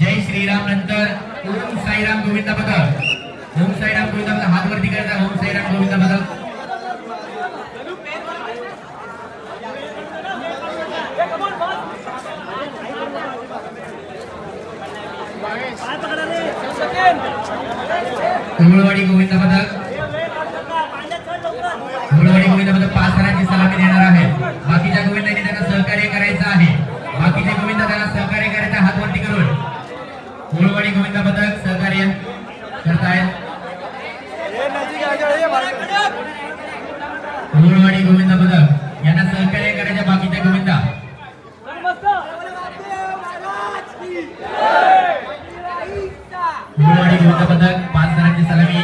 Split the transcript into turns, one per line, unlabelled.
जय श्रीराम नंतर ओम साईराम गोविंद पदक, ओम साईराम गोविंद पदक हात वरती करायचा, ओम साईराम गोविंद पदक। कुंभळवाडी गोविंद पदक, कुंभळवाडी गोविंद पदक 5 रनांची सलामी देणार आहे। बाकीच्या गोविंदांनी त्यांना सहकार्य करायचं आहे, बाकीचे गोविंद त्यांना सहकार्य करायचं हात वरती करून। कुंभळवाडी गोविंद पदक सहकार्य करतायत, कुंभळवाडी गोविंद पदक यांना सहकार्य करायचं बाकीच्या गोविंदा। कुंभळवाडी गोविंद पदक 5 रनांची सलामी